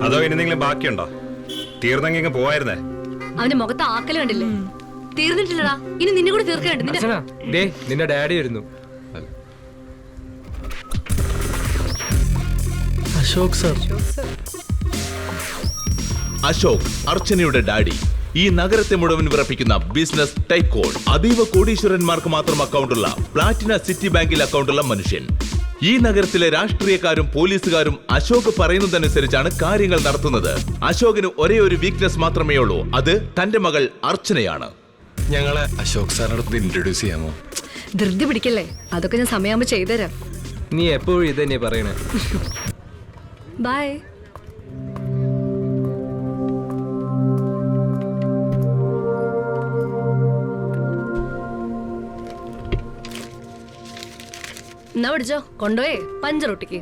അതോ എന്തെങ്കിലും ബാക്കിയുണ്ടോ? തീർന്നെങ്കിൽ പോവായിരുന്നേ. അവന്റെ മുഖത്ത് ആക്കല് കണ്ടില്ലേ? തീർന്നിട്ടില്ലടാ, ഇനി നിന്നെ കൂടെ തീർക്കാനുണ്ട്. നിന്റെ ഡാഡി വരുന്നു. അശോക് സർ. അശോക്, അർച്ചനയുടെ ഡാഡി. ഈ നഗരത്തെ മുഴുവൻ വിറപ്പിക്കുന്ന ബിസിനസ് ടൈക്കോൺ. അതീവ കോടീശ്വരന്മാർക്ക് മാത്രം അക്കൗണ്ടുള്ള പ്ലാറ്റിന സിറ്റി ബാങ്കിൽ അക്കൗണ്ടുള്ള മനുഷ്യൻ. ഈ നഗരത്തിലെ രാഷ്ട്രീയക്കാരും പോലീസുകാരും അശോക് പറയുന്നതനുസരിച്ചാണ് കാര്യങ്ങൾ നടത്തുന്നത്. അശോകിന് ഒരേ ഒരു വീക്ക്നെസ് മാത്രമേ ഉള്ളൂ, അത് തന്റെ മകൾ അർച്ചനയാണ്. ഞങ്ങളെ അശോക് സാറിനടുത്ത് ഇൻട്രൊഡ്യൂസ് ചെയ്യാമോ? ധൃതി പിടിക്കല്ലേ, അതൊക്കെ ഞാൻ സമയമാകുമ്പോ ചെയ്തുതരാം. നീ എപ്പോഴും ഇത് തന്നെ പറയണേ. ബൈ. എന്നാ പിടിച്ചോ, കൊണ്ടുപോയേ പഞ്ചറൊട്ടിക്ക്.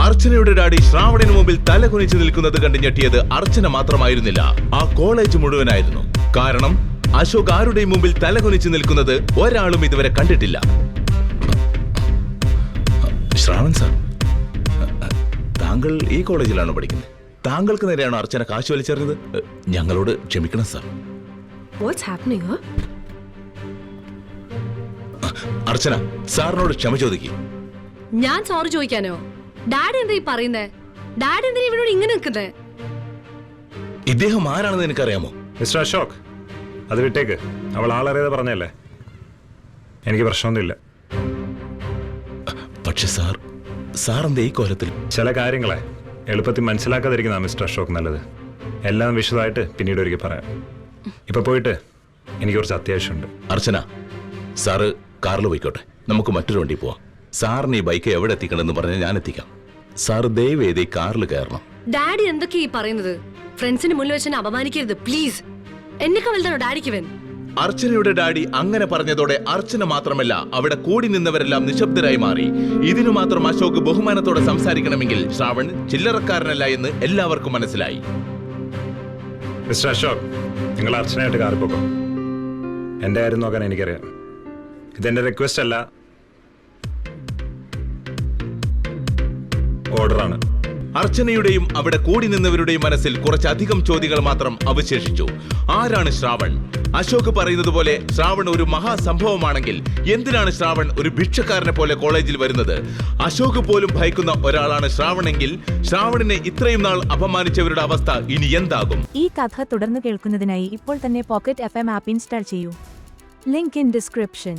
അർച്ചനയുടെ ഡാഡി ശ്രാവണിന് മുമ്പിൽ തല കുനിച്ചു നിൽക്കുന്നത് കണ്ട് ഞെട്ടിയത് അർച്ചന മാത്രമായിരുന്നില്ല, ആ കോളേജ് മുഴുവനായിരുന്നു. കാരണം അശോക് ആരുടെയും മുമ്പിൽ തല കുനിച്ചു നിൽക്കുന്നത് ഒരാളും ഇതുവരെ കണ്ടിട്ടില്ല. ശ്രാവൺ സാർ, താങ്കൾ ഈ കോളേജിലാണോ പഠിക്കുന്നത്? താങ്കൾക്ക് നേരെയാണോ അർച്ചന കാശ് വലിച്ചെറിഞ്ഞത്? ഞങ്ങളോട് ക്ഷമിക്കണം സാർ. അർച്ചന, സാറിനോട് ക്ഷമ ചോദിക്കും. ഞാൻ സോറി ചോദിക്കാനോ? ഡാഡി എന്താ ഈ പറയുന്നേ? ഡാഡി എന്തിനാ ഇവനോട് ഇങ്ങനെ നിൽക്കുന്നേ? ഇദ്ദേഹം ആരാണെന്ന് എനിക്കറിയാമോ? മിസ്റ്റർ അശോക്, അത് വിട്ടേക്ക്. അവൾ ആളറിയാതെ പറഞ്ഞല്ലേ, എനിക്ക് പ്രശ്നമൊന്നുമില്ല. പക്ഷെ സാർ എന്താ ഈ കോലത്തിൽ? ചില കാര്യങ്ങളെ എളുപ്പത്തിൽ മനസ്സിലാക്കാതിരിക്കുന്ന മിസ്റ്റർ അശോക് നല്ലത്. എല്ലാം വിശദമായിട്ട് പിന്നീട് ഒരിക്കൽ പറയാം. ഇപ്പൊ പോയിട്ട് എനിക്ക് കുറച്ച് അത്യാവശ്യമുണ്ട്. അർച്ചന, സാറ് കാറിൽ പോയിക്കോട്ടെ, നമുക്ക് മറ്റൊരു വണ്ടി പോവാം. സാറിന് ഈ ബൈക്ക് എവിടെ എത്തിക്കണമെന്ന് പറഞ്ഞാൽ ഞാൻ എത്തിക്കാം. സാറ് ദയവേദി കാറിൽ കയറണം. ഡാഡി എന്തൊക്കെയാ ഈ പറയുന്നത്? ഫ്രണ്ട്സിന് മുന്നിൽ വെച്ച് എന്നെ അപമാനിക്കരുത് പ്ലീസ്. എന്നൊക്കെ വലുതാണോ ഡാഡിക്ക് ഇവൻ? അർച്ചനയുടെ ഡാഡി അങ്ങനെ പറഞ്ഞതോടെ അർച്ചന മാത്രമല്ല, അവിടെ കൂടി നിന്നവരെല്ലാം നിശബ്ദരായി മാറി. ഇതിനു മാത്രം അശോക് ബഹുമാനത്തോടെ സംസാരിക്കണമെങ്കിൽ ശ്രാവൺ ചില്ലറക്കാരനല്ല എന്ന് എല്ലാവർക്കും മനസ്സിലായി. മിസ്റ്റർ അശോക്, നിങ്ങൾ അർച്ചനയായിട്ട് കാറിൽ പോകോ. എൻ്റെ കാര്യം നോക്കാൻ എനിക്കറിയാം. ഇതെന്റെ റിക്വസ്റ്റ് അല്ല, ഓർഡറാണ്. അർച്ചനയുടെയും അവിടെ കൂടി നിന്നവരുടെയും മനസ്സിൽ കുറച്ചധികം ചോദ്യങ്ങൾ മാത്രം അവശേഷിച്ചു. ആരാണ് ശ്രാവൺ? അശോക് പറയുന്നത് പോലെ ശ്രാവൺ ഒരു മഹാസംഭവമാണെങ്കിൽ എന്തിനാണ് ശ്രാവൺ ഒരു ഭിക്ഷക്കാരനെ പോലെ കോളേജിൽ വരുന്നത്? അശോക് പോലും ഭയക്കുന്ന ഒരാളാണ് ശ്രാവണെങ്കിൽ ശ്രാവണിനെ ഇത്രയും നാൾ അപമാനിച്ചവരുടെ അവസ്ഥ ഇനി എന്താകും? ഈ കഥ തുടർന്ന് കേൾക്കുന്നതിനായി ഇപ്പോൾ തന്നെ പോക്കറ്റ് FM ആപ്പ് ഇൻസ്റ്റാൾ ചെയ്യൂ. Link in description.